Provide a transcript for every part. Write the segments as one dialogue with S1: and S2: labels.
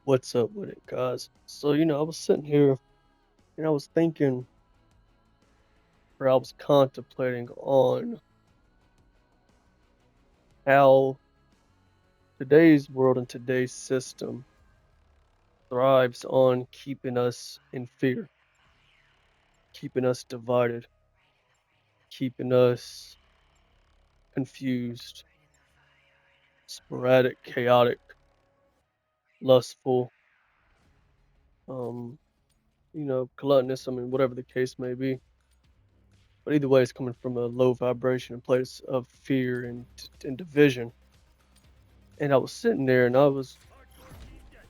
S1: What's up with it, guys? So, I was sitting here and I was thinking, or I was contemplating on how today's world and today's system thrives on keeping us in fear, keeping us divided, keeping us confused, sporadic, chaotic, lustful, um, gluttonous, whatever the case may be. But either way, it's coming from a low vibration, a place of fear and division. And I was sitting there and I was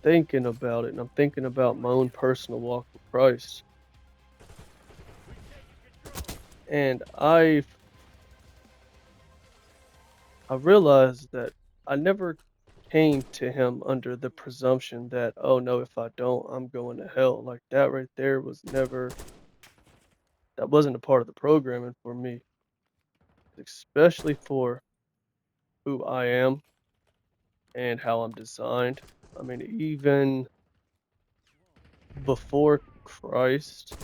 S1: thinking about it, and I'm thinking about my own personal walk with Christ. And I realized that I never came to him under the presumption that, oh no, if I don't, I'm going to hell. Like that right there was never that wasn't a part of the programming for me, especially for who I am and how I'm designed. Even before Christ,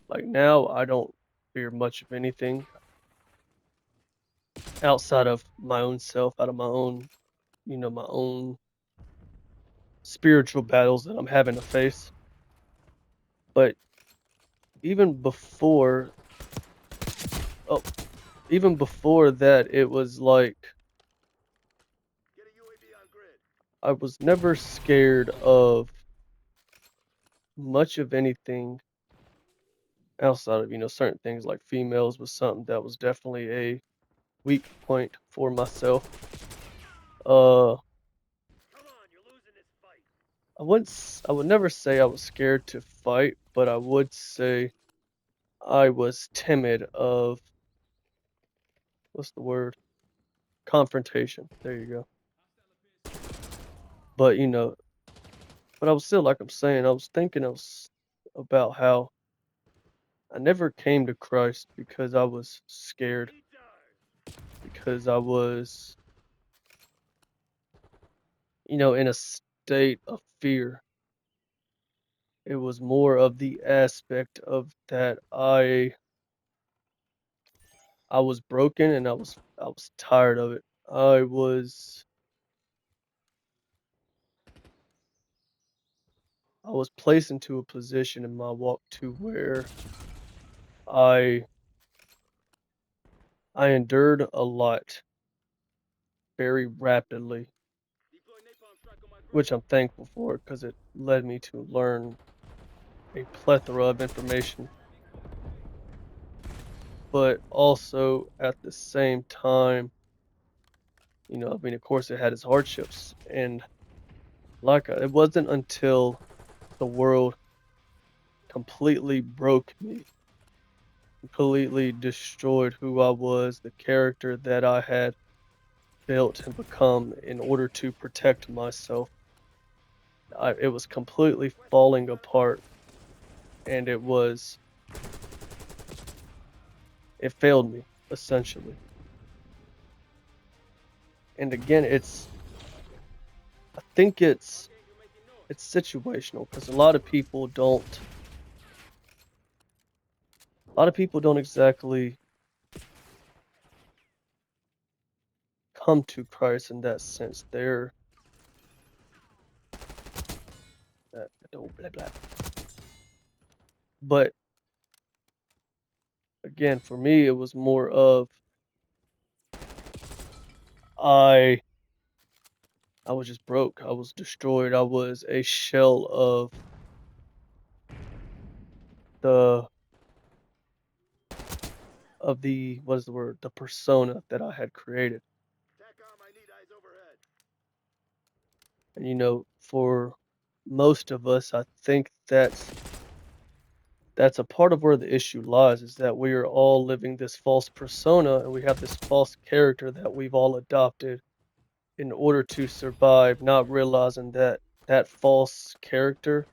S1: like now I don't fear much of anything outside of my own self, out of my own, my own spiritual battles that I'm having to face. But even before, oh, even before that, it was like I was never scared of much of anything outside of, certain things like females was something that was definitely a weak point for myself. Uh, I would never say I was scared to fight, but I would say I was timid of what's the word? Confrontation. There you go. But but I was still like I'm saying, I was thinking about how I never came to Christ because I was scared, because I was, in a state of fear. It was more of the aspect of that I was broken and I was tired of it. I was placed into a position in my walk to where I I endured a lot very rapidly, which I'm thankful for because it led me to learn a plethora of information, but also at the same time, of course, it had its hardships, and it wasn't until the world completely broke me, completely destroyed who I was, the character that I had built and become in order to protect myself. It was completely falling apart, and it failed me essentially. And again, I think it's situational because a lot of people don't exactly come to Christ in that sense. They're don't blah blah. But again, for me, it was more of I I was just broke. I was destroyed. I was a shell the the what is the word? The persona that I had created. And for most of us, I think that's a part of where the issue lies is that we are all living this false persona and we have this false character that we've all adopted in order to survive, not realizing that that false character,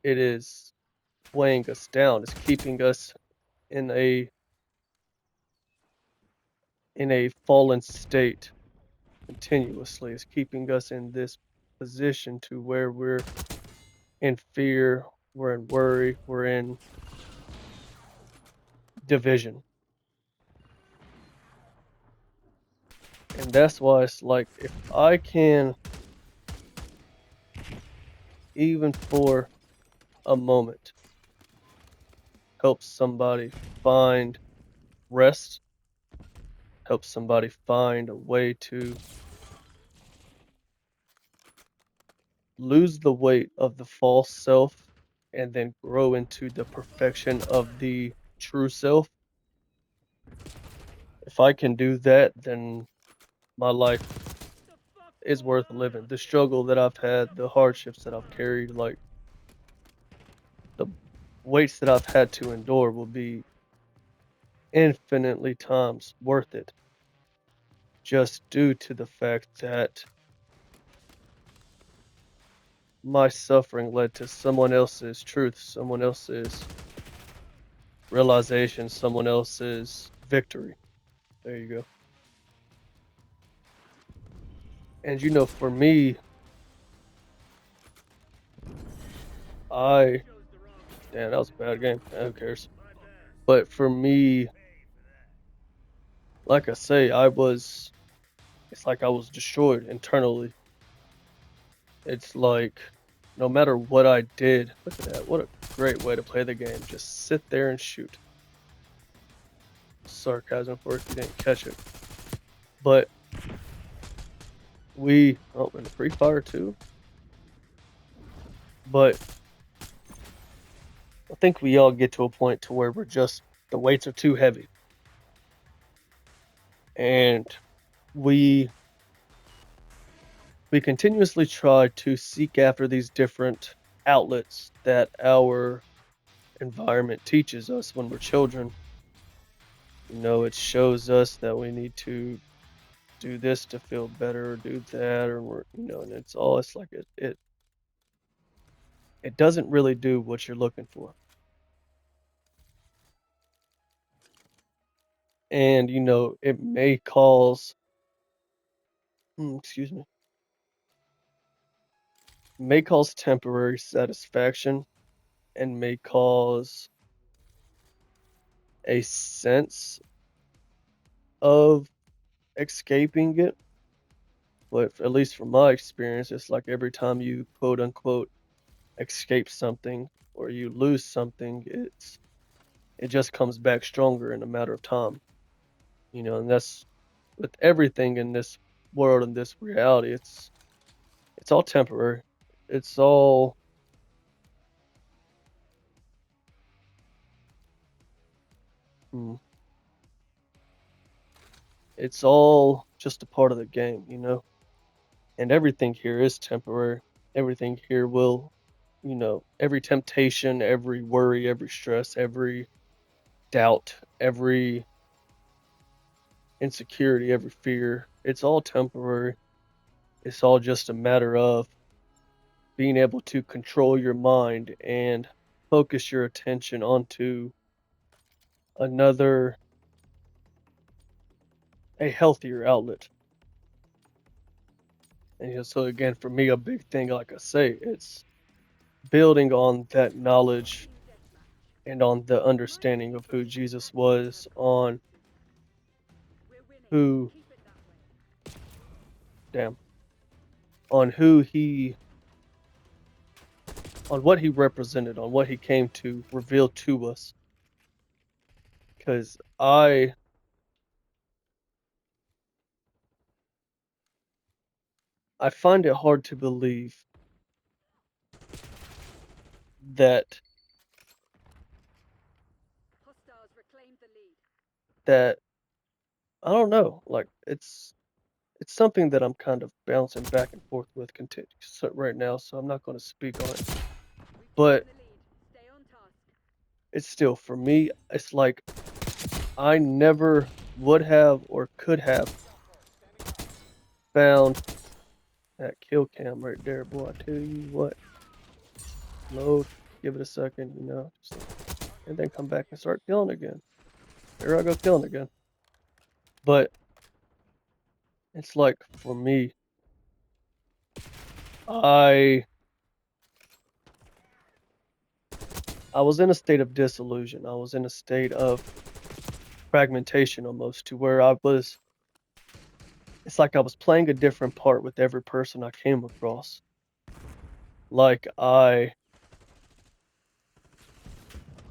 S1: it is weighing us down. It's keeping us in a fallen state continuously. It's keeping us in this. position to where we're in fear, we're in worry, we're in division. And that's why it's like if I can, even for a moment, help somebody find rest, help somebody find a way to lose the weight of the false self and then grow into the perfection of the true self. If I can do that, then my life is worth living. The struggle that I've had, the hardships that I've carried, like the weights that I've had to endure will be infinitely times worth it just due to the fact that my suffering led to someone else's truth, someone else's realization, someone else's victory. There you go. And for me, I damn, that was a bad game. Who cares? But for me, like I say, it's like I was destroyed internally. It's like no matter what I did, look at that. What a great way to play the game. Just sit there and shoot. Sarcasm for if you didn't catch it. But in the Free Fire too. But I think we all get to a point to where the weights are too heavy. And we we continuously try to seek after these different outlets that our environment teaches us when we're children. It shows us that we need to do this to feel better or do that or and it's like it doesn't really do what you're looking for. And it excuse me, may cause temporary satisfaction and may cause a sense of escaping it. But at least from my experience, it's like every time you quote unquote escape something or you lose something, it just comes back stronger in a matter of time. And that's with everything in this world and this reality. It's all temporary. It's all mm, it's all just a part of the game. And everything here is temporary. Everything here every temptation, every worry, every stress, every doubt, every insecurity, every fear, it's all temporary. It's all just a matter of being able to control your mind and focus your attention onto another, a healthier outlet. And so again, for me, a big thing, like I say, it's building on that knowledge and on the understanding of who Jesus was, on who, damn, on who he, on what he represented, on what he came to reveal to us. Because I find it hard to believe that that I don't know, like it's something that I'm kind of bouncing back and forth with right now, so I'm not going to speak on it. But it's still for me, it's like I never would have or could have found that kill cam right there, boy. I tell you what, load, give it a second, and then come back and start killing again. Here I go killing again. But it's like for me, I I was in a state of disillusion. I was in a state of fragmentation almost to where it's like I was playing a different part with every person I came across. Like I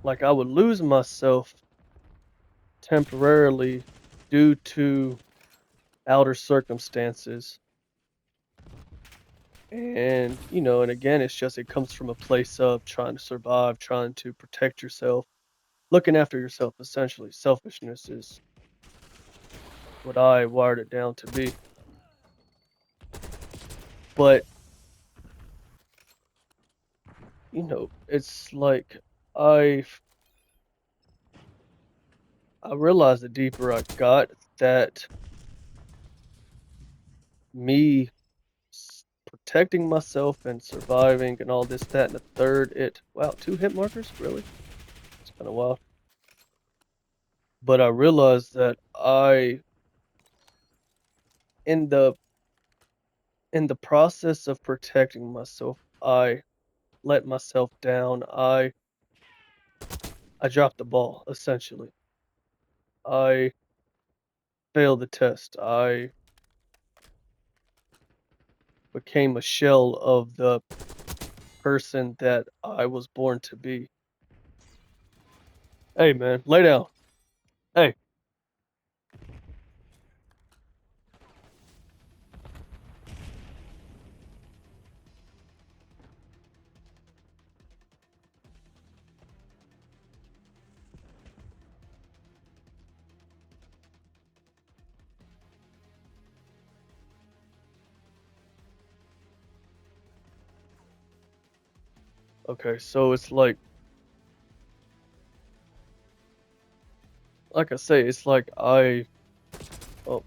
S1: would lose myself temporarily due to outer circumstances. And, and again, it comes from a place of trying to survive, trying to protect yourself, looking after yourself, essentially. Selfishness is what I wired it down to be. But, it's like I I realized the deeper I got that me protecting myself and surviving and all this, that, and the third, wow, two hit markers? Really? It's kind of wild. But I realized that in the in the process of protecting myself, I let myself down. I dropped the ball, essentially. I failed the test. I became a shell of the person that I was born to be. Hey, man, lay down. Hey. Okay, so it's like I say, it's like oh,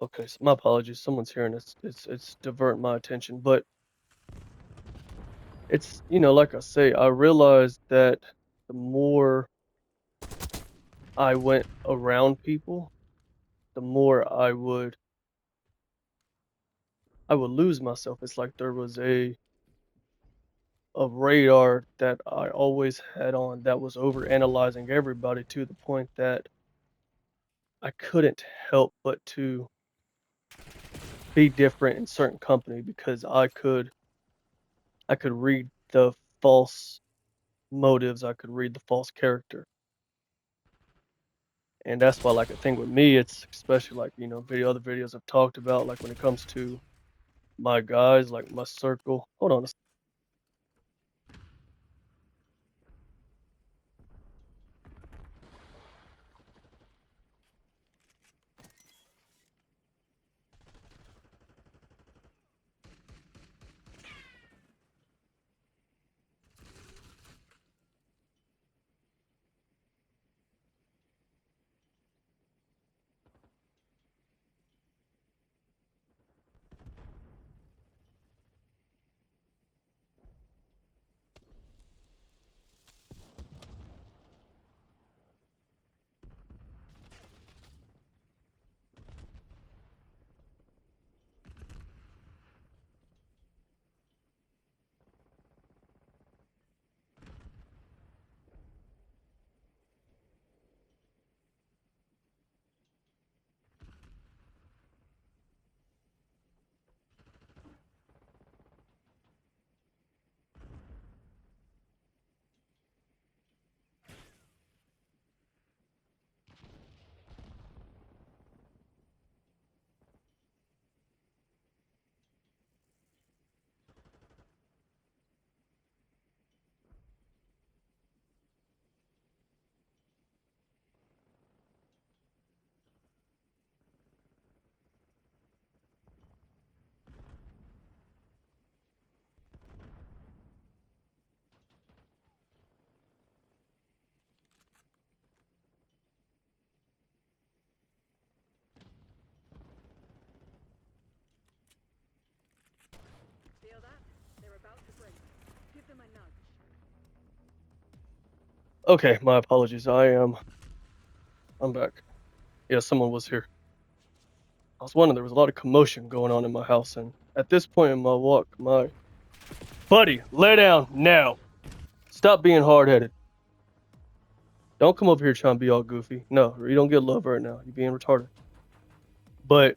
S1: okay, so my apologies. Someone's hearing this. It's diverting my attention, but like I say, I realized that the more I went around people, the more I would lose myself. It's like there was a radar that I always had on that was over analyzing everybody to the point that I couldn't help but to be different in certain company because I could read the false motives, I could read the false character. And that's why, like, a thing with me, it's especially like, other videos I've talked about, like when it comes to my guys, like my circle. Hold on. Okay, my apologies. I'm back. Yeah, someone was here. I was wondering, there was a lot of commotion going on in my house, and at this point in my walk, my buddy, lay down now. Stop being hard-headed. Don't come over here trying to be all goofy. No, you don't get love right now. You're being retarded. But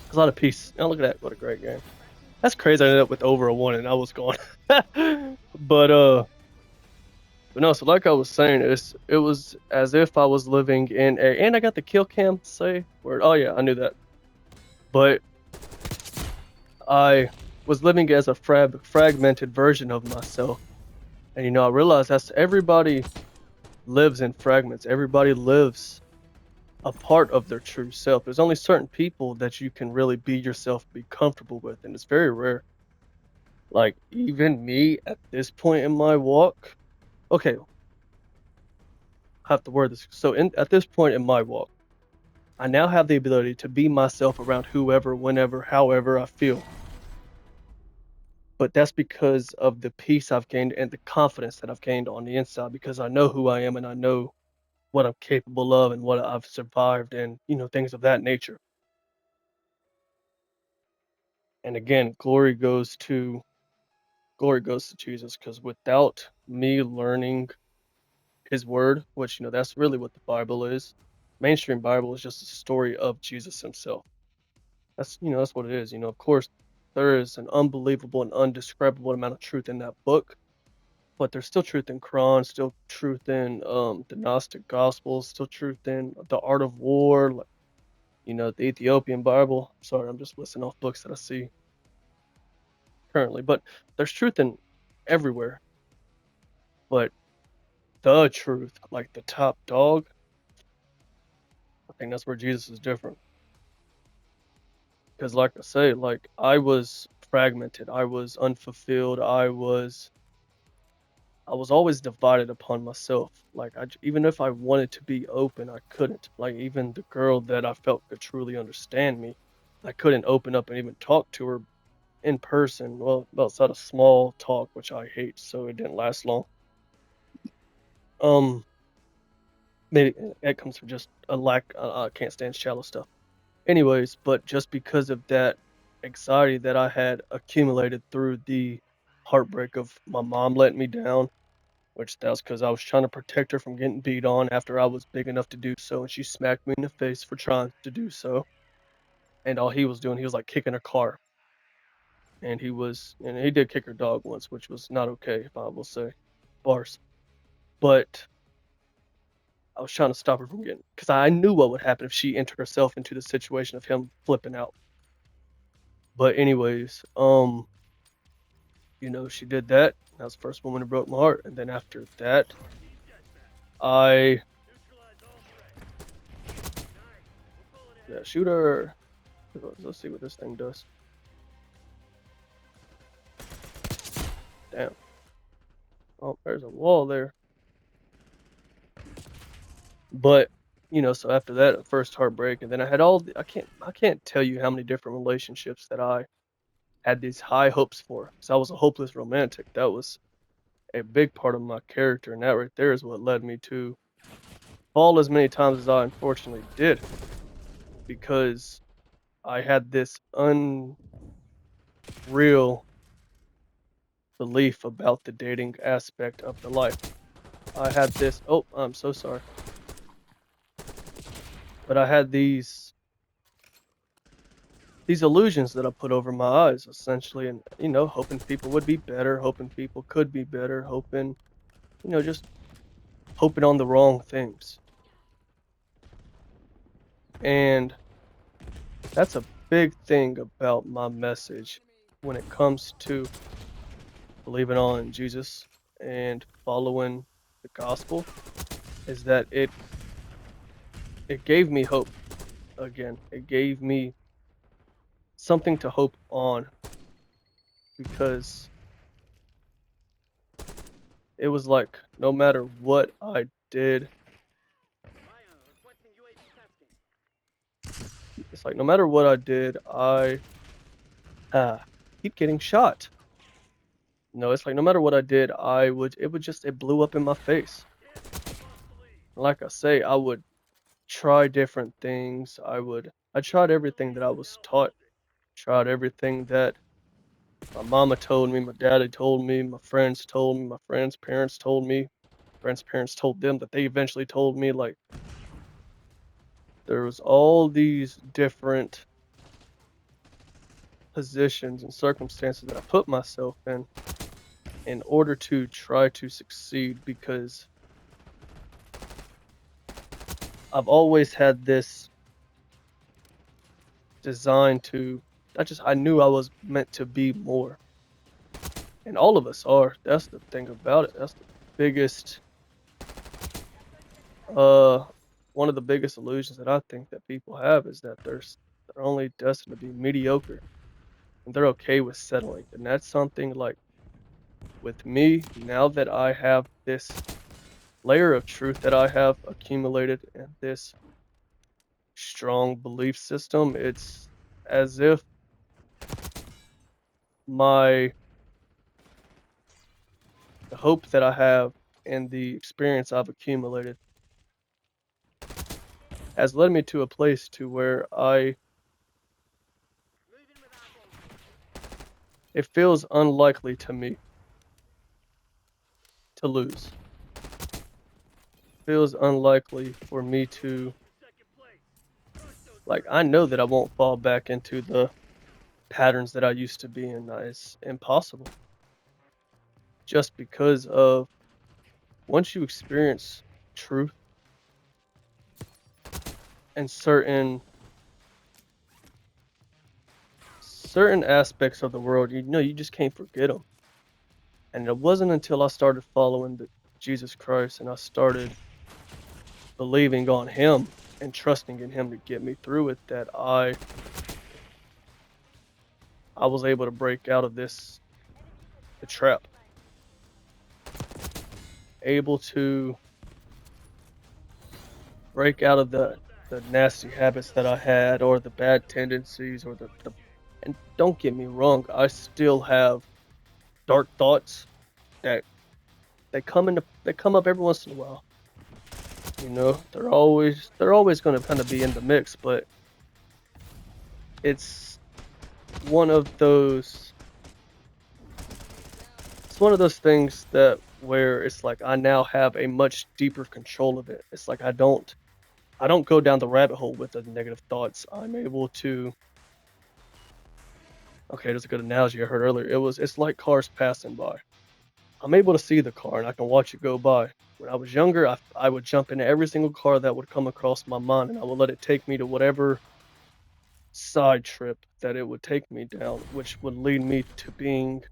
S1: there's a lot of peace. Now look at that. What a great game. That's crazy. I ended up with over a one, and I was gone. But no. So like I was saying, it was as if I was living in a, and I got the kill cam say word. Oh yeah, I knew that. But I was living as a fragmented version of myself. And I realized that's everybody lives in fragments. Everybody lives a part of their true self. There's only certain people that you can really be yourself, be comfortable with, and it's very rare. Like even me at this point in my walk. Okay, I have to word this. So at this point in my walk, I now have the ability to be myself around whoever, whenever, however I feel. But that's because of the peace I've gained and the confidence that I've gained on the inside because I know who I am and I know what I'm capable of and what I've survived and, things of that nature. And again, glory goes to Jesus because without me learning his word, which, that's really what the Bible is. Mainstream Bible is just a story of Jesus himself. That's what it is. Of course, there is an unbelievable and undescribable amount of truth in that book, but there's still truth in Quran, still truth in the Gnostic Gospels, still truth in the Art of War, like, the Ethiopian Bible. Sorry, I'm just listing off books that I see currently, but there's truth in everywhere. But the truth, like the top dog, I think that's where Jesus is different. Because, like I say, like I was fragmented, I was unfulfilled, I was always divided upon myself. Like even if I wanted to be open, I couldn't. Like even the girl that I felt could truly understand me, I couldn't open up and even talk to her in person. Well, outside of small talk, which I hate, so it didn't last long. Um, maybe it comes from just a lack. I can't stand shallow stuff. Anyways, but just because of that anxiety that I had accumulated through the heartbreak of my mom letting me down, which that was because I was trying to protect her from getting beat on after I was big enough to do so, and she smacked me in the face for trying to do so. And all he was doing, he was like kicking her car, and he did kick her dog once, which was not okay, if I will say, bars. But I was trying to stop her from getting, because I knew what would happen if she entered herself into the situation of him flipping out. But anyways, she did that. That was the first woman who broke my heart, and then after that, I yeah, shoot her. Let's see what this thing does. Damn. Oh, there's a wall there. But so after that, first heartbreak, and then I had I can't tell you how many different relationships that I had these high hopes for. Because I was a hopeless romantic. That was a big part of my character, and that right there is what led me to fall as many times as I unfortunately did. Because I had this unreal belief about the dating aspect of the life. I had this. Oh, I'm so sorry. But I had these illusions that I put over my eyes, essentially, and hoping people would be better, hoping people could be better, hoping, just hoping on the wrong things. And that's a big thing about my message when it comes to believing on Jesus and following the gospel, is that it gave me hope again. It gave me something to hope on because it was like no matter what I did, it's like no matter what I did, I keep getting shot. No, it's like no matter what I did, it blew up in my face. Like I say, I would try different things. I tried everything that I was taught, tried everything that my mama told me, my daddy told me, my friends told me, my friends' parents told me, friends' parents told them that they eventually told me. Like there was all these different positions and circumstances that I put myself in order to try to succeed because I've always had this design to I knew I was meant to be more. And all of us are. That's the thing about it. That's the biggest uh one of the biggest illusions that I think that people have is that they're only destined to be mediocre and they're okay with settling. And that's something like with me, now that I have this layer of truth that I have accumulated and this strong belief system, it's as if my the hope that I have and the experience I've accumulated has led me to a place to where it feels unlikely to me to lose. Feels unlikely for me to like I know that I won't fall back into the patterns that I used to be in. It's impossible just because of once you experience truth and certain aspects of the world, you know, you just can't forget them. And it wasn't until I started following Jesus Christ and I started believing on him and trusting in him to get me through it that I was able to break out of the trap, able to break out of the nasty habits that I had or the bad tendencies or the and don't get me wrong, I still have dark thoughts that they come up every once in a while. You know, they're always gonna kinda be in the mix, but it's one of those it's one of those things that where it's like I now have a much deeper control of it. It's like I don't go down the rabbit hole with the negative thoughts. I'm able to okay, there's a good analogy I heard earlier. It's like cars passing by. I'm able to see the car and I can watch it go by. When I was younger, I would jump into every single car that would come across my mind and I would let it take me to whatever side trip that it would take me down, which would lead me to being,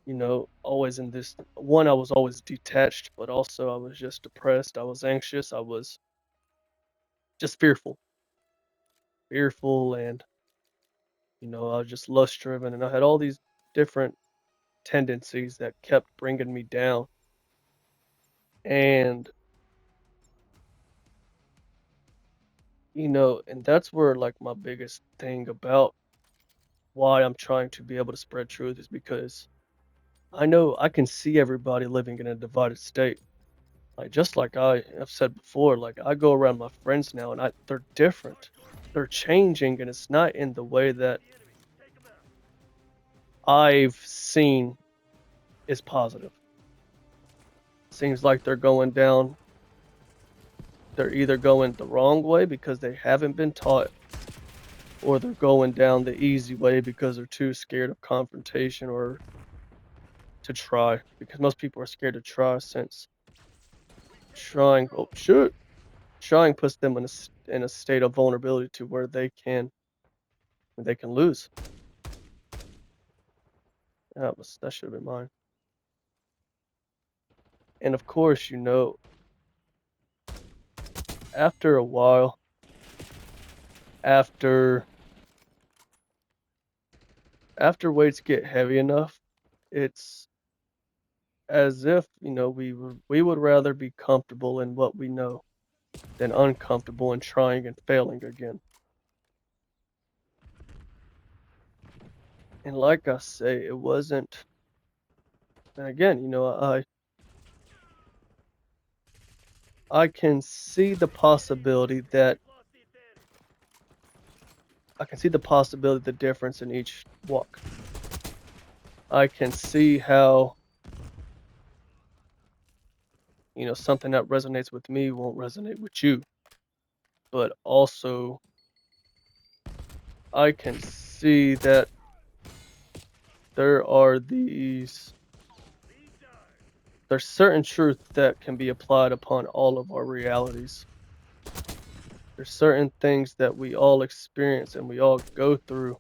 S1: you know, always in this one, I was always detached, but also I was just depressed. I was anxious. I was just fearful, and, you know, I was just lust driven. And I had all these different tendencies that kept bringing me down. And, you know, and that's where like my biggest thing about why I'm trying to be able to spread truth is because I know I can see everybody living in a divided state. Like just like I have said before, like I go around my friends now and they're different. They're changing and it's not in the way that I've seen is positive. Seems like they're either going the wrong way because they haven't been taught or they're going down the easy way because they're too scared of confrontation or to try because most people are scared to try since trying puts them in a state of vulnerability to where they can lose. That should have been mine. And of course, you know, after a while, after after weights get heavy enough, it's as if, you know, we would rather be comfortable in what we know than uncomfortable in trying and failing again. And like I say, And again, I can see the possibility that the difference in each walk. I can see how, something that resonates with me won't resonate with you. But also, I can see that there are there's certain truth that can be applied upon all of our realities. There's certain things that we all experience and we all go through.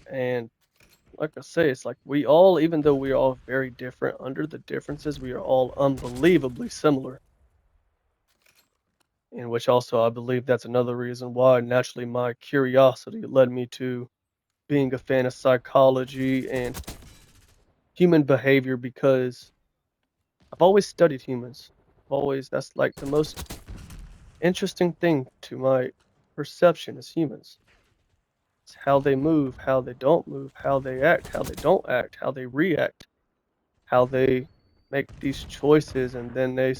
S1: And like I say, it's like we all, even though we're all very different, under the differences, we are all unbelievably similar. In which also I believe that's another reason why naturally my curiosity led me to being a fan of psychology and human behavior because I've always studied humans. That's like the most interesting thing to my perception is humans. It's how they move, how they don't move, how they act, how they don't act, how they react, how they make these choices and then they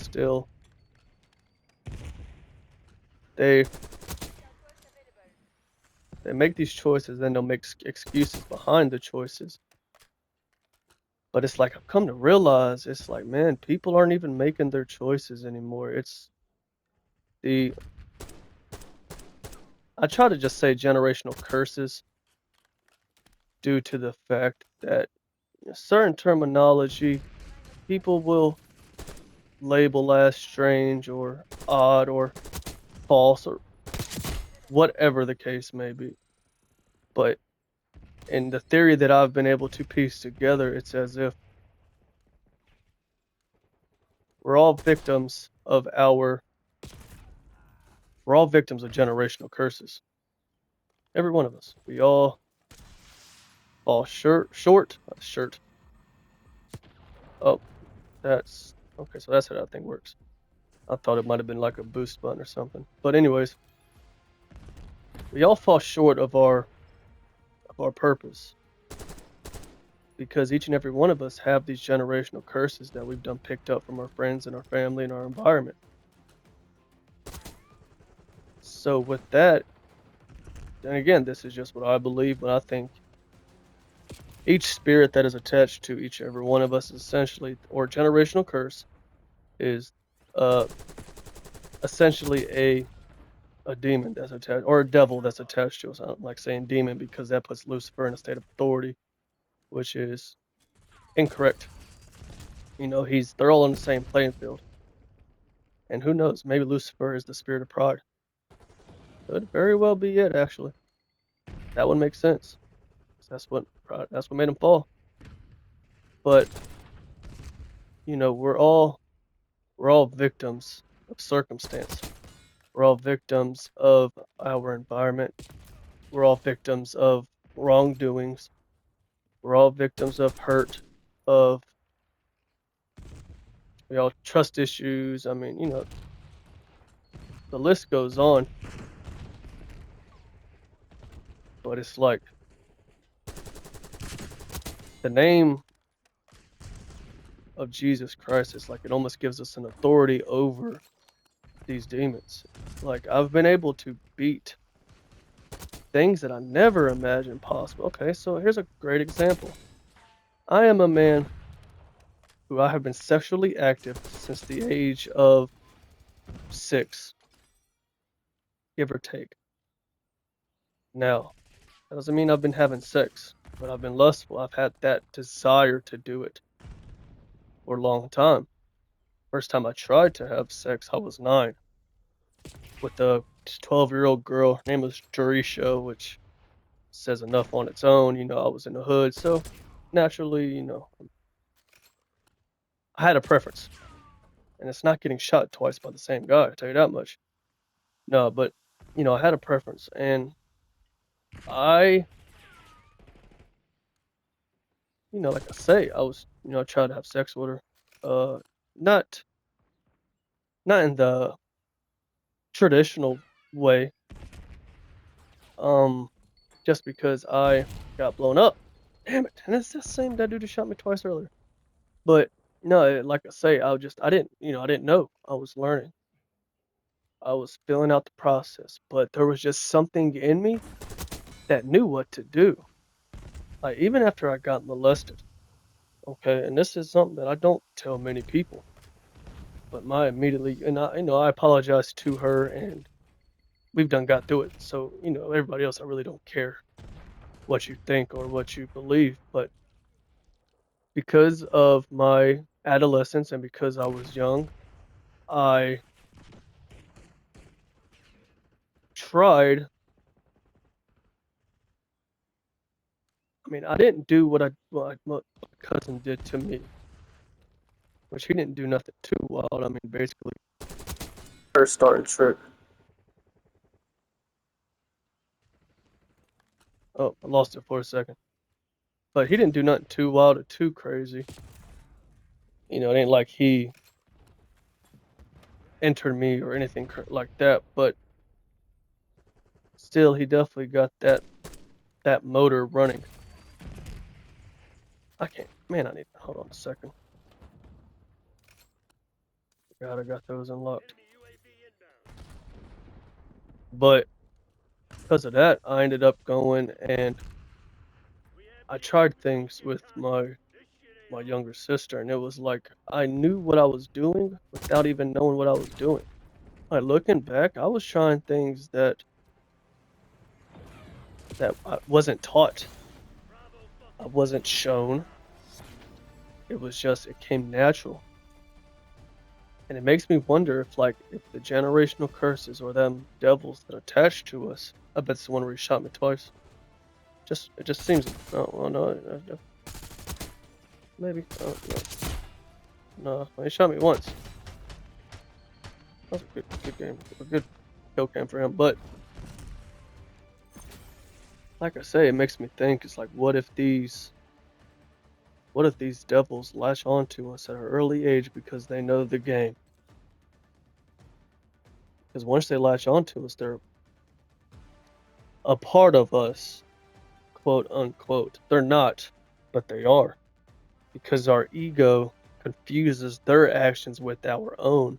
S1: they make these choices, then they'll make excuses behind the choices. But it's like I've come to realize it's like, man, people aren't even making their choices anymore. It's the I try to just say generational curses due to the fact that certain terminology people will label as strange or odd or false or whatever the case may be. But in the theory that I've been able to piece together, it's as if we're all victims of generational curses. Every one of us. We all fall short. Oh, that's okay. So that's how that thing works. I thought it might have been like a boost button or something. But anyways, we all fall short of our purpose because each and every one of us have these generational curses that we've done picked up from our friends and our family and our environment. So with that, and again, this is just what I believe, but I think each spirit that is attached to each and every one of us essentially, or generational curse, is uh essentially a demon that's attached, or a devil that's attached to us. I don't like saying demon because that puts Lucifer in a state of authority, which is incorrect. They're all on the same playing field. And who knows, maybe Lucifer is the spirit of pride. Could very well be it, actually. That would make sense. That's what made him fall. But, we're all victims of circumstance. We're all victims of our environment. We're all victims of wrongdoings. We're all victims of hurt, of trust issues. I mean, the list goes on, but it's like the name of Jesus Christ is like it almost gives us an authority over these demons. Like I've been able to beat things that I never imagined possible. Okay, so here's a great example. I am a man who I have been sexually active since the age of 6, give or take. Now, that doesn't mean I've been having sex, but I've been lustful. I've had that desire to do it for a long time. First time I tried to have sex, I was 9 with a 12-year-old girl. Her name was Jerisha, which says enough on its own. I was in the hood, so naturally, I had a preference. And it's not getting shot twice by the same guy, I tell you that much. No, but I had a preference, and I, like I say, I was, trying to have sex with her. Not in the traditional way, um, just because I got blown up. Damn it! And it's the same that dude who shot me twice earlier. But no, like I say, I didn't, I didn't know. I was learning. I was filling out the process, but there was just something in me that knew what to do. Like even after I got molested, okay, and this is something that I don't tell many people, but my immediately, and I apologize to her, and we've done got through it. So, everybody else, I really don't care what you think or what you believe, but because of my adolescence and because I was young, I tried. I mean, I didn't do what my cousin did to me, which he didn't do nothing too wild. I mean, basically, first started trick. Oh, I lost it for a second. But he didn't do nothing too wild or too crazy. It ain't like he entered me or anything like that. But still, he definitely got that motor running. I can't. Man, I need. Hold on a second. God, I got those unlocked. But because of that, I ended up going and I tried things with my younger sister, and it was like I knew what I was doing without even knowing what I was doing. Like looking back, I was trying things that I wasn't taught. I wasn't shown. It was just it came natural. And it makes me wonder if the generational curses or them devils that attach to us. I bet it's the one where he shot me twice. It just seems. Oh well, no, maybe. Oh no, he shot me once. That was a good game, a good kill cam for him. But like I say, it makes me think. It's like, what if these devils latch on to us at an early age because they know the game? Because once they latch on to us, they're a part of us, quote unquote. They're not, but they are. Because our ego confuses their actions with our own.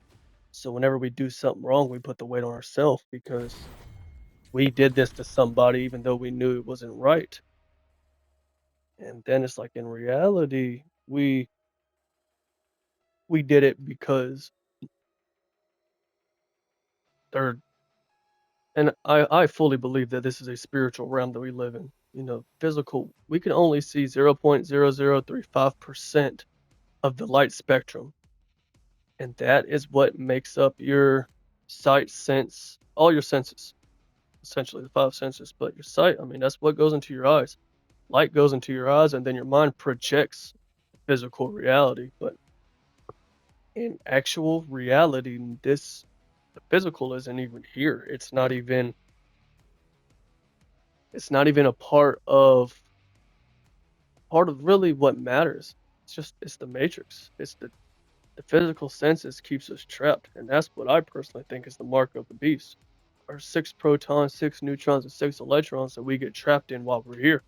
S1: So whenever we do something wrong, we put the weight on ourselves because we did this to somebody even though we knew it wasn't right. And then it's like in reality, we did it because they're and I fully believe that this is a spiritual realm that we live in. Physical, we can only see 0.0035% of the light spectrum. And that is what makes up your sight sense, all your senses, essentially the five senses. But your sight, I mean, that's what goes into your eyes. Light goes into your eyes, and then your mind projects physical reality. But in actual reality, the physical isn't even here. It's not even a part of really what matters. It's the matrix. The physical senses keeps us trapped, and that's what I personally think is the mark of the beast. Are six protons, six neutrons, and six electrons that we get trapped in while we're here.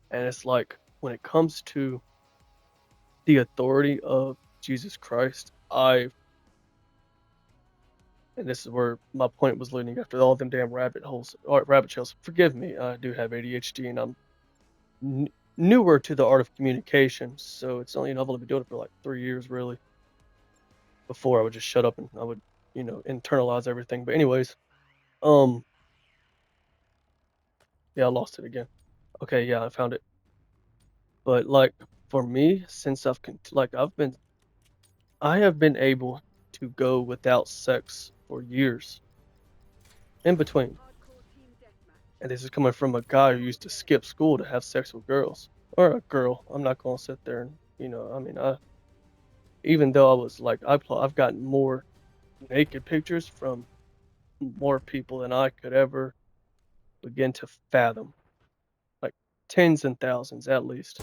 S1: And it's like when it comes to the authority of Jesus Christ, and this is where my point was leading after all them damn rabbit holes or rabbit trails. Forgive me, I do have ADHD, and I'm n- newer to the art of communication, so it's only I've only been doing it for like 3 years really. Before I would just shut up and I would internalize everything. But anyways, um, yeah, I lost it again. Okay, yeah, I found it. But like for me, since I have been able to go without sex for years in between. And this is coming from a guy who used to skip school to have sex with girls or a girl. I'm not gonna sit there and I mean, even though I was like I've gotten more naked pictures from more people than I could ever begin to fathom, like tens and thousands at least.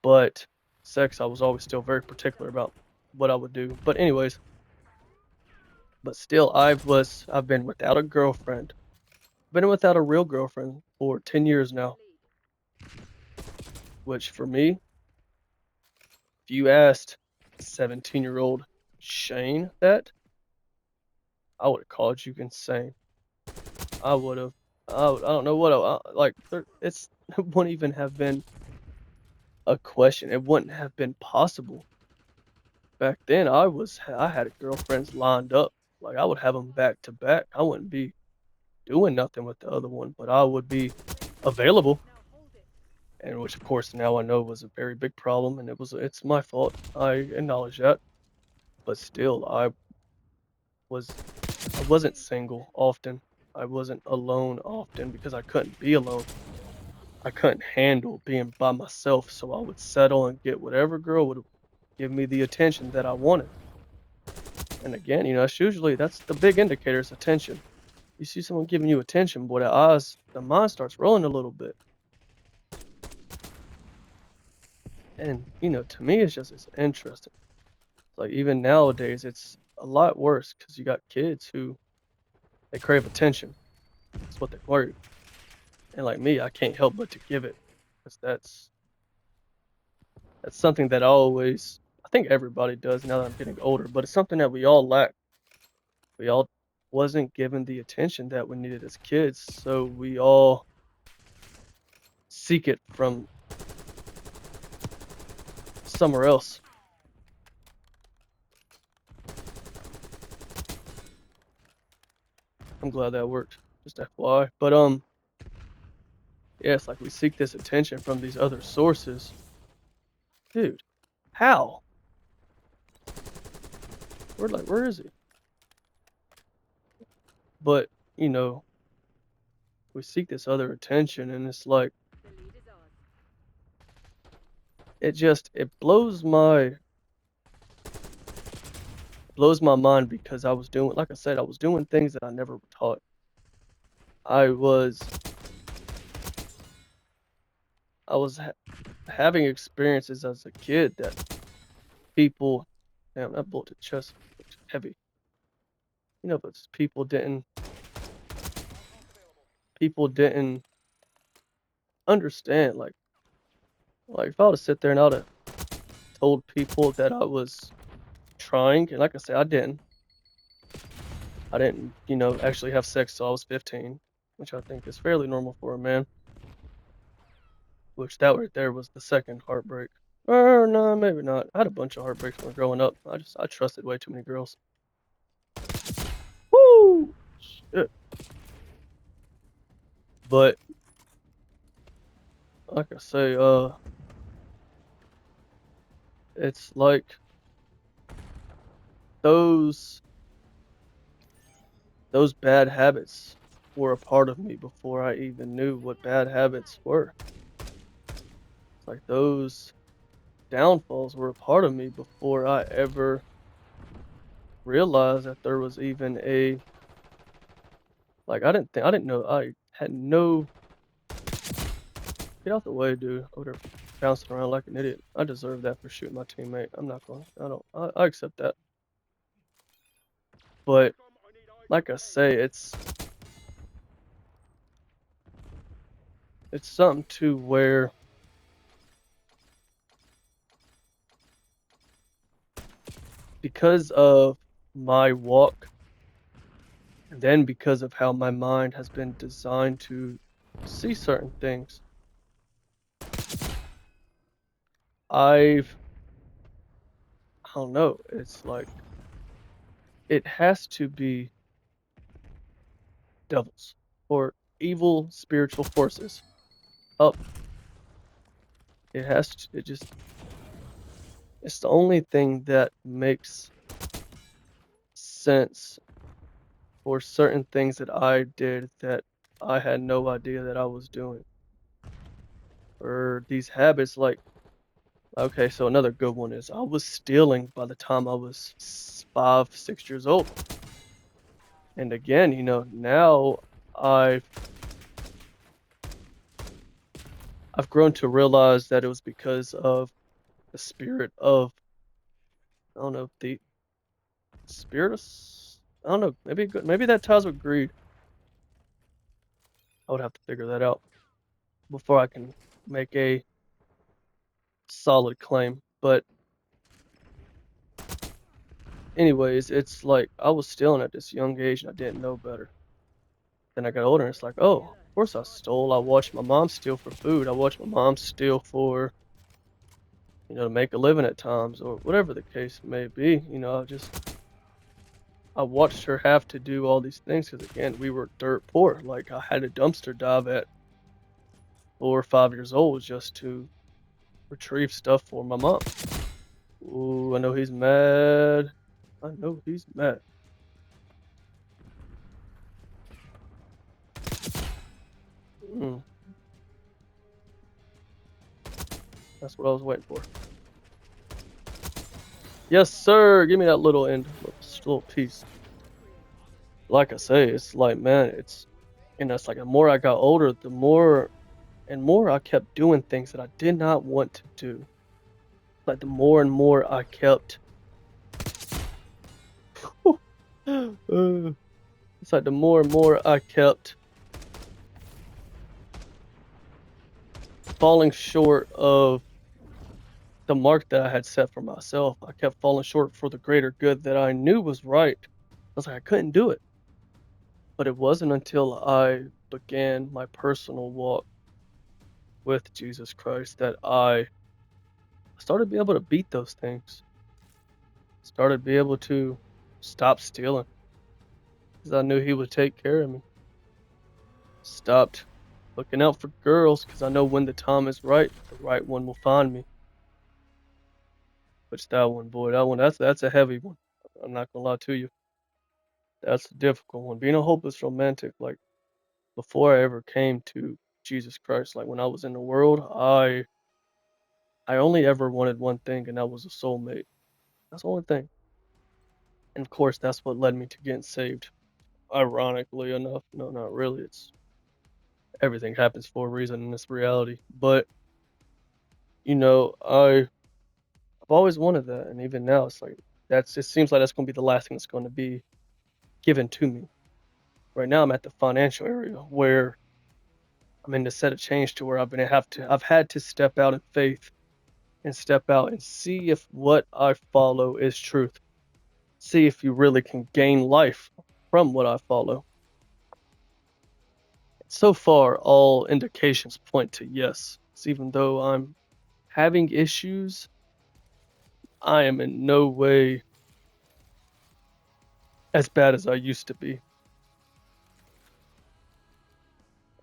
S1: But sex, I was always still very particular about what I would do. But anyways, but still, I've been without a girlfriend, been without a real girlfriend for 10 years now, which for me, if you asked 17-year-old Shane that, I would have called you insane. I would have. I don't know what like it's it wouldn't even have been a question. It wouldn't have been possible. Back then, I had girlfriends lined up. Like I would have them back to back. I wouldn't be doing nothing with the other one, but I would be available. And which of course now I know was a very big problem, and it's my fault. I acknowledge that. But still, was I wasn't single often. I wasn't alone often because I couldn't be alone. I couldn't handle being by myself, so I would settle and get whatever girl would give me the attention that I wanted. And again, that's the big indicator is attention. You see someone giving you attention, boy, the mind starts rolling a little bit. And, to me, it's interesting. Like even nowadays, it's a lot worse because you got kids who they crave attention. That's what they crave. And like me, I can't help but to give it because that's something that I think everybody does now that I'm getting older, but it's something that we all lack. We all wasn't given the attention that we needed as kids, so we all seek it from somewhere else. I'm glad that worked. Just FYI. But yeah, it's like we seek this attention from these other sources. Dude, how? Where is he? But, you know, we seek this other attention and it's like it blows my mind because I was doing like I said, I was doing things that I never were taught. I was I was ha having experiences as a kid that people damn, that bullet to the chest looked heavy. But people didn't understand. Like if I would sit there and I would have told people that I was trying, and like I said, I didn't, actually have sex till I was 15, which I think is fairly normal for a man. Which that right there was the second heartbreak. Or no, maybe not. I had a bunch of heartbreaks when growing up. I trusted way too many girls. Woo! Shit. But like I say, it's like those those bad habits were a part of me before I even knew what bad habits were. It's like those downfalls were a part of me before I ever realized that there was even a like I didn't know I had no get out the way, dude. Over there bouncing around like an idiot. I deserve that for shooting my teammate. I'm not going. I don't. I accept that. But like I say, it's something to where because of my walk, and then because of how my mind has been designed to see certain things, I've I don't know. It's like it has to be devils or evil spiritual forces up. It has to. It's the only thing that makes sense for certain things that I did that I had no idea that I was doing. Or these habits, like, okay, so another good one is I was stealing by the time I was 5, 6 years old. And again, now I've I've grown to realize that it was because of the spirit of I don't know the spirit of I don't know maybe that ties with greed. I would have to figure that out before I can make a solid claim. But anyways, it's like I was stealing at this young age and I didn't know better. Then I got older and it's like, oh, of course I stole. I watched my mom steal for food. I watched my mom steal for, to make a living at times or whatever the case may be. I watched her have to do all these things because again, we were dirt poor. Like I had a dumpster dive at 4 or 5 years old just to retrieve stuff for my mom. Ooh, I know he's mad. I know he's mad. Mm, that's what I was waiting for. Yes, sir. Give me that little end, little piece. Like I say, it's like, man, it's like the more I got older, the more and more I kept doing things that I did not want to do. Like the more and more I kept, uh, it's like the more and more I kept falling short of the mark that I had set for myself. I kept falling short for the greater good that I knew was right. I was like, I couldn't do it. But it wasn't until I began my personal walk with Jesus Christ that I started being able to beat those things. Started being able to stop stealing because I knew He would take care of me. Stopped looking out for girls because I know when the time is right, the right one will find me. Which that one, boy, that's a heavy one. I'm not gonna lie to you. That's a difficult one. Being a hopeless romantic, like before I ever came to Jesus Christ, like when I was in the world, I only ever wanted one thing, and that was a soulmate. That's the only thing. And of course, that's what led me to getting saved. Ironically enough, no, not really. It's everything happens for a reason in this reality. But I've always wanted that, and even now, it's like it seems like that's going to be the last thing that's going to be given to me. Right now, I'm at the financial area where I'm in the set of change to where I've had to step out in faith and step out and see if what I follow is truth. See if you really can gain life from what I follow. So far, all indications point to yes. So even though I'm having issues, I am in no way as bad as I used to be.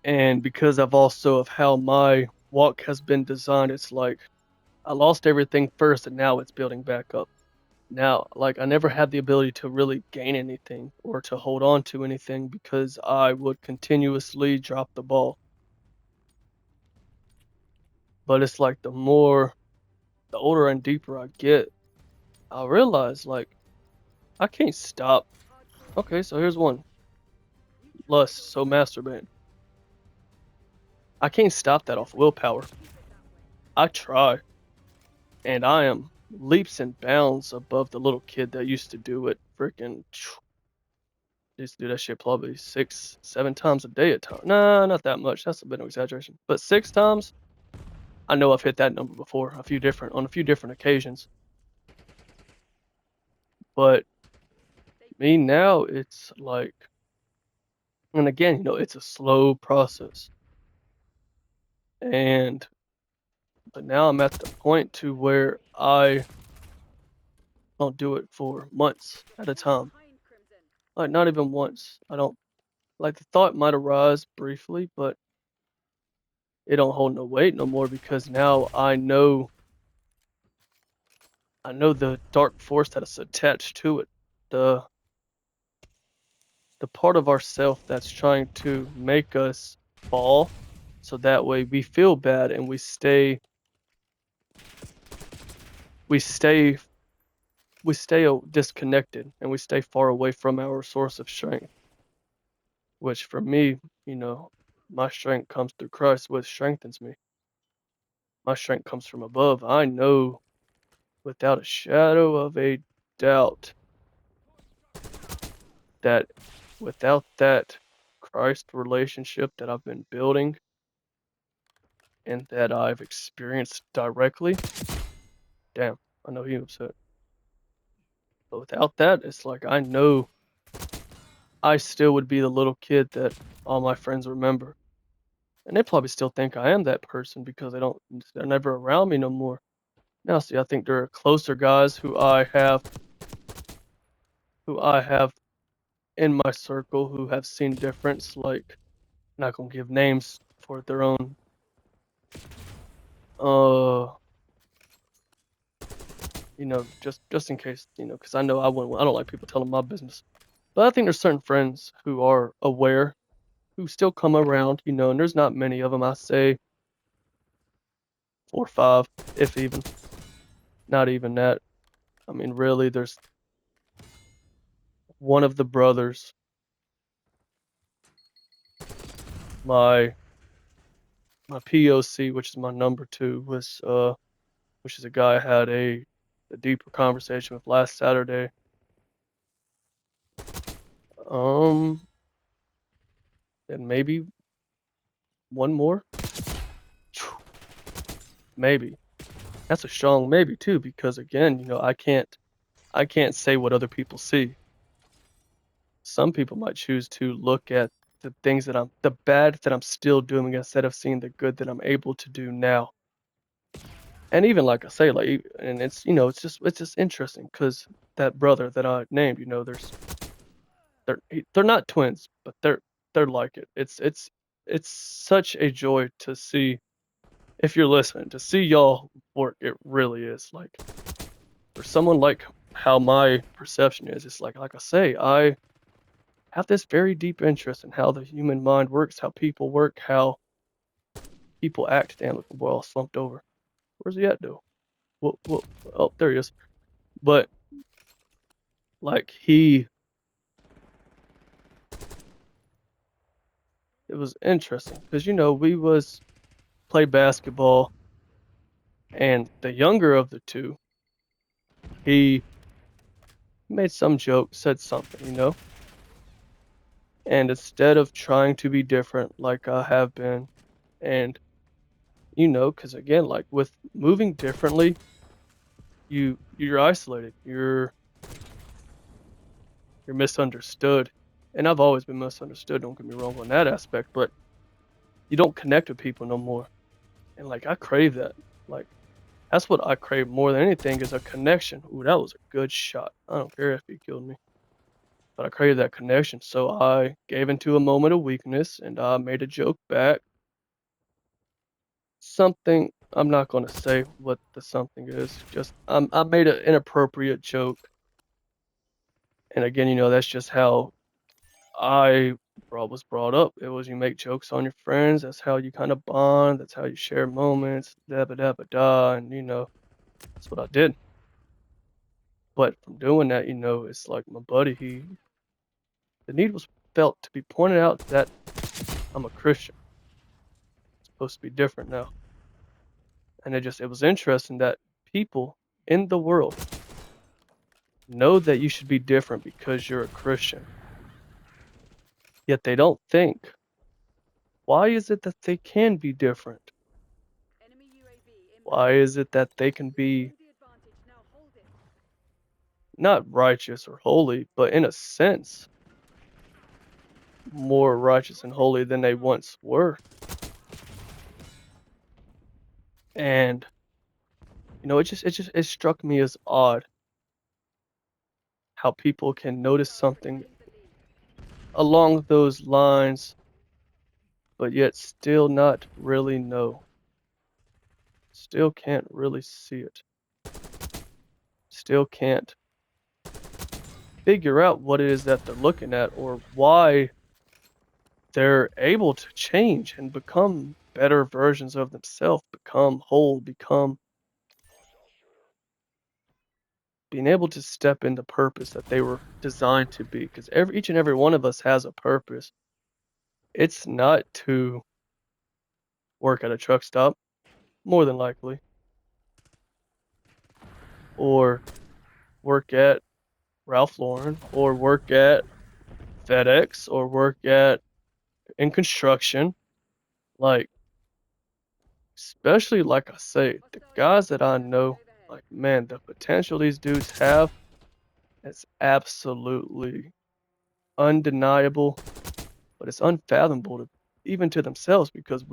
S1: And because I've also of how my walk has been designed, it's like I lost everything first and now it's building back up. Now, like I never had the ability to really gain anything or to hold on to anything because I would continuously drop the ball. But it's like the older and deeper I get, I realize like I can't stop. Okay, so here's one. Lust, so masturbating. I can't stop that off willpower. I try, and I am leaps and bounds above the little kid that used to do it. Freaking used to do that shit probably 6, 7 times a day at times. Nah, not that much. That's a bit of exaggeration. But 6 times, I know I've hit that number before, on a few different occasions. But me now, it's like, and again, it's a slow process. And but now I'm at the point to where I don't do it for months at a time. Like not even once. I don't like the thought might arise briefly, but it don't hold no weight no more because now I know the dark force that is attached to it. The the part of ourself that's trying to make us fall so that way we feel bad and we stay disconnected and we stay far away from our source of strength, which for me, you know, my strength comes through Christ, which strengthens me. My strength comes from above. I know without a shadow of a doubt that without that Christ relationship that I've been building, and that I've experienced directly, damn, I know he upset. But without that, it's like I know I still would be the little kid that all my friends remember. And they probably still think I am that person because they're never around me no more. Now, see, I think there are closer guys who I have in my circle who have seen difference, like, not gonna give names for their own, uh, just in case, because I know I don't like people telling my business. But I think there's certain friends who are aware, who still come around, and there's not many of them. I say 4 or 5, if even, not even that. I mean, really, there's one of the brothers, my my POC, which is my number two, which is a guy I had a deeper conversation with last Saturday. Um, and maybe one more, maybe. That's a strong maybe too, because again, I can't say what other people see. Some people might choose to look at the bad that I'm still doing instead of seeing the good that I'm able to do now. And even like I say, like, and it's just interesting because that brother that I named, they're not twins, but they're like it. It's such a joy to see, if you're listening, to see y'all work. It really is. Like, for someone like how my perception is, it's like I say, I have this very deep interest in how the human mind works, how people work, how people act. Damn, look, the boy all slumped over. Where's he at, though? What? Oh, there he is. But like it was interesting because we was play basketball, and the younger of the two, he made some joke, said something, and instead of trying to be different like I have been, and because again, like with moving differently, you're isolated, you're misunderstood, and I've always been misunderstood. Don't get me wrong on that aspect, but you don't connect with people no more, and like I crave that. Like, that's what I crave more than anything is a connection. Ooh, that was a good shot. I don't care if he killed me, but I crave that connection. So I gave into a moment of weakness and I made a joke back. Something, I'm not going to say what the something is. Just I made an inappropriate joke, and again, that's just how I was brought up. It was, you make jokes on your friends. That's how you kind of bond. That's how you share moments. Da ba da ba da, and that's what I did. But from doing that, it's like my buddy, the need was felt to be pointed out that I'm a Christian. It's supposed to be different now. And it was interesting that people in the world know that you should be different because you're a Christian. Yet they don't think, why is it that they can be different? Why is it that they can be not righteous or holy, but in a sense, more righteous and holy than they once were? And it struck me as odd how people can notice something along those lines, but yet still not really know. Still can't really see it. Still can't figure out what it is that they're looking at or why they're able to change and become better versions of themselves, become whole, become being able to step into purpose that they were designed to be. Because each and every one of us has a purpose. It's not to work at a truck stop, more than likely, or work at Ralph Lauren, or work at FedEx, or work in construction. Like, Especially, like I say, the guys that I know, like, man, the potential these dudes have is absolutely undeniable, but it's unfathomable to even to themselves because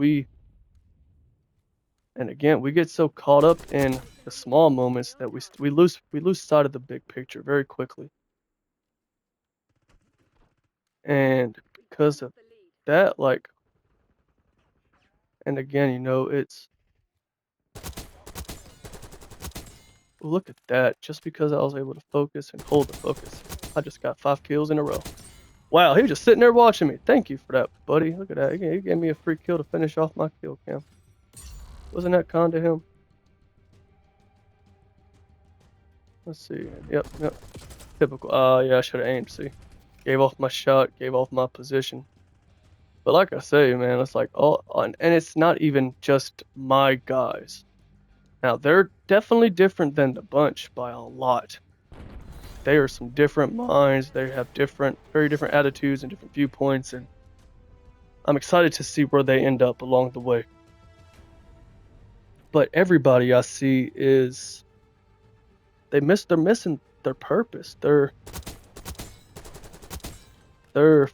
S1: and again, we get so caught up in the small moments that we lose sight of the big picture very quickly. And because of that, like, and again, it's look at that. Just because I was able to focus and hold the focus, I just got 5 kills in a row. Wow, he was just sitting there watching me. Thank you for that, buddy. Look at that. He gave me a free kill to finish off my kill cam. Wasn't that kind to him? Let's see. Yep, yep. Typical. Yeah, I should have aimed. See, gave off my shot, gave off my position. But like I say, man, it's like all, and it's not even just my guys. Now they're definitely different than the bunch by a lot. They are some different minds. They have very different attitudes and different viewpoints, and I'm excited to see where they end up along the way. But everybody I see they're missing their purpose. They're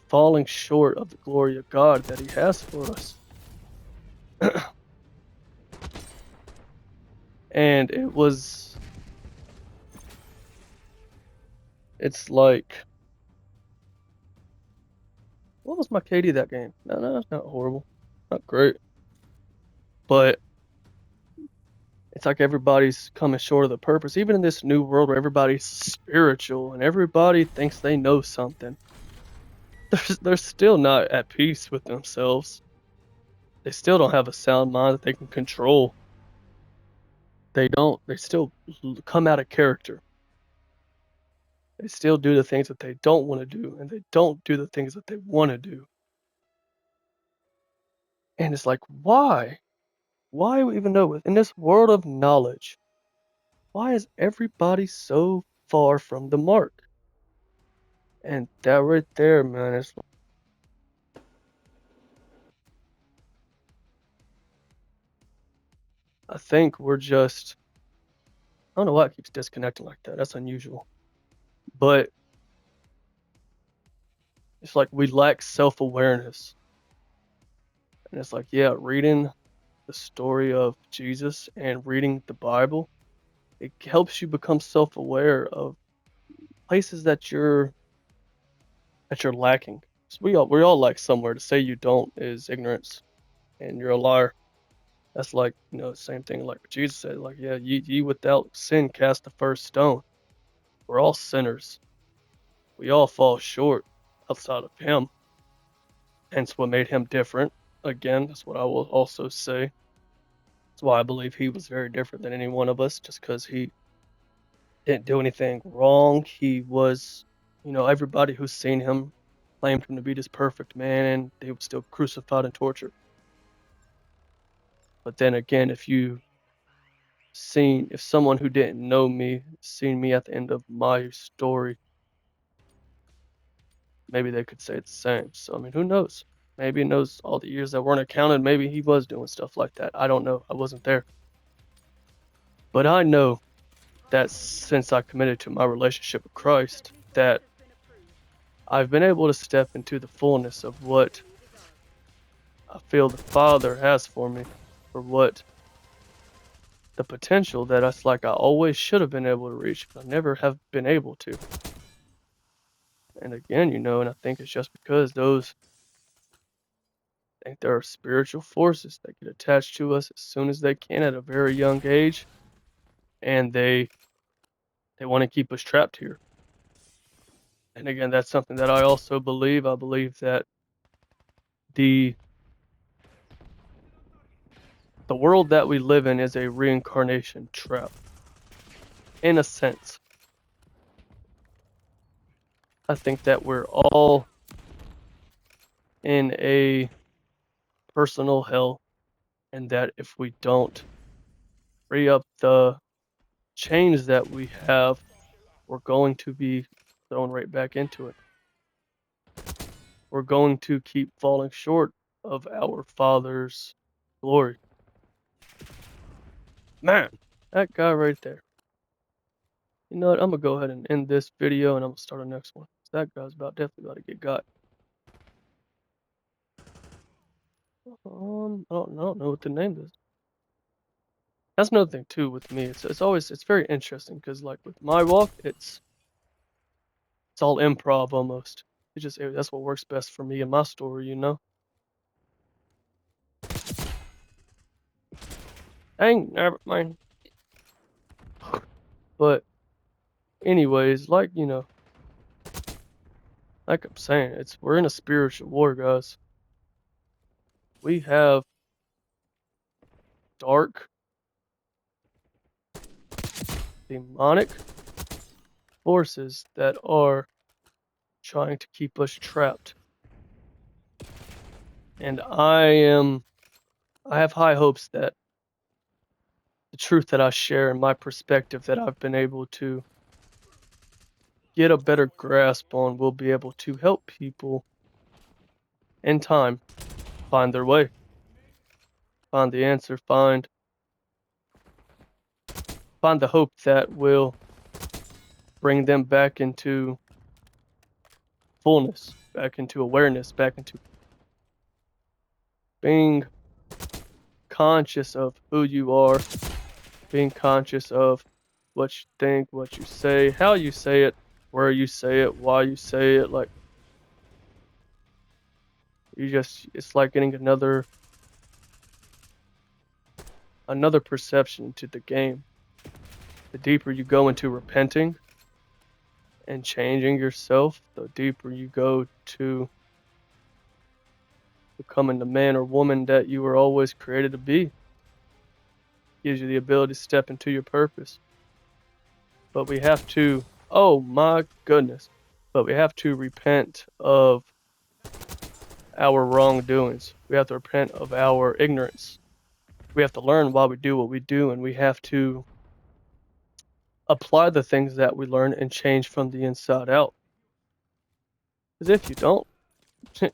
S1: falling short of the glory of God that He has for us. And it's like, what was my KD that game? No, it's not horrible. Not great. But it's like everybody's coming short of the purpose. Even in this new world where everybody's spiritual and everybody thinks they know something, they're still not at peace with themselves. They still don't have a sound mind that they can control. They still come out of character. They still do the things that they don't want to do, and they don't do the things that they want to do. And it's like, why? Why even know in this world of knowledge, why is everybody so far from the mark? And that right there, man, I think we're just, I don't know why it keeps disconnecting like that. That's unusual. But it's like we lack self-awareness. And it's like, yeah, reading the story of Jesus and reading the Bible, it helps you become self-aware of places that you're lacking. So we all lack somewhere. To say you don't is ignorance, and you're a liar. That's like, same thing like what Jesus said, like, yeah, ye without sin cast the first stone. We're all sinners. We all fall short outside of Him. Hence what made Him different. Again, that's what I will also say. That's why I believe He was very different than any one of us, just because He didn't do anything wrong. He was, everybody who's seen Him claimed Him to be this perfect man, and He was still crucified and tortured. But then again, if someone who didn't know me seen me at the end of my story, maybe they could say it's the same. So I mean, who knows? Maybe in those all the years that weren't accounted, maybe he was doing stuff like that. I don't know. I wasn't there. But I know that since I committed to my relationship with Christ, that I've been able to step into the fullness of what I feel the Father has for me, for what the potential that I always should have been able to reach, but I never have been able to. And again, and I think it's just because I think there are spiritual forces that get attached to us as soon as they can at a very young age, and they want to keep us trapped here. And again, that's something that I also believe. I believe that the the world that we live in is a reincarnation trap, in a sense. I think that we're all in a personal hell, and that if we don't free up the chains that we have, we're going to be thrown right back into it. We're going to keep falling short of our Father's glory. Man, that guy right there. You know what? I'm gonna go ahead and end this video, and I'm gonna start the next one. That guy's definitely about to get got. I don't know what the name is. That's another thing too with me. It's very interesting because like with my walk, it's all improv almost. That's what works best for me and my story, you know. Dang, never mind. But anyways, like I'm saying, we're in a spiritual war, guys. We have dark, demonic forces that are trying to keep us trapped. And I have high hopes that the truth that I share and my perspective that I've been able to get a better grasp on will be able to help people in time find their way, find the answer, find the hope that will bring them back into fullness, back into awareness, back into being conscious of who you are, being conscious of what you think, what you say, how you say it, where you say it, why you say it. Like, it's like getting another perception to the game. The deeper you go into repenting and changing yourself, the deeper you go to becoming the man or woman that you were always created to be. Gives you the ability to step into your purpose. But we have to, oh my goodness, but we have to repent of our wrongdoings. We have to repent of our ignorance. We have to learn why we do what we do, and we have to apply the things that we learn and change from the inside out. Because if you don't,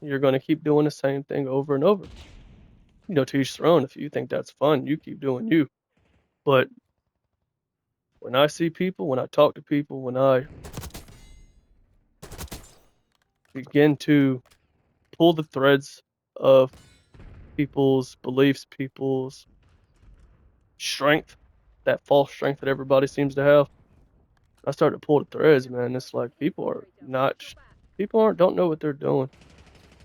S1: you're going to keep doing the same thing over and over. You know, to each their own. If you think that's fun, you keep doing you. But when I see people, when I talk to people, when I begin to pull the threads of people's beliefs, people's strength, that false strength that everybody seems to have, I start to pull the threads, man. It's like people aren't don't know what they're doing.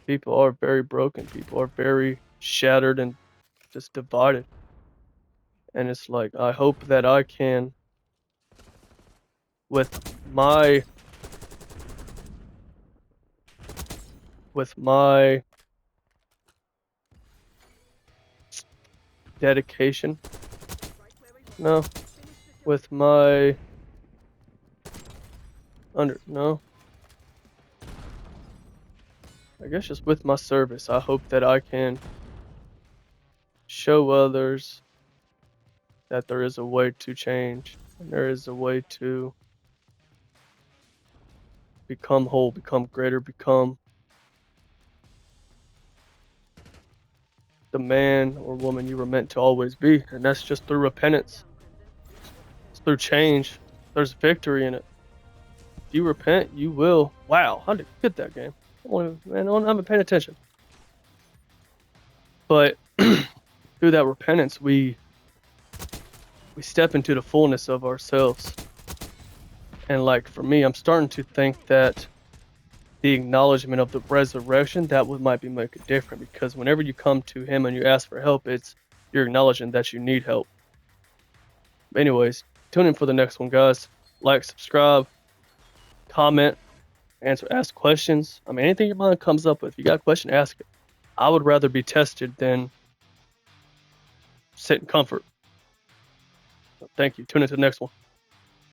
S1: People are very broken. People are very shattered and just divided. And it's like I hope that I can, with my dedication, no, with my no, I guess just with my service, I hope that I can show others that there is a way to change and there is a way to become whole, become greater, become the man or woman you were meant to always be. And that's just through repentance. It's through change. There's victory in it. If you repent, you will. Wow, how did you get that game? Man, I haven't paying attention. But through that repentance, we step into the fullness of ourselves. And like for me, I'm starting to think that the acknowledgement of the resurrection, might be make it different, because whenever you come to him and you ask for help, you're acknowledging that you need help. Anyways, tune in for the next one, guys. Like, subscribe, comment, ask questions. I mean, anything your mind comes up with, if you got a question, ask it. I would rather be tested than sit in comfort. Thank you. Tune in to the next one.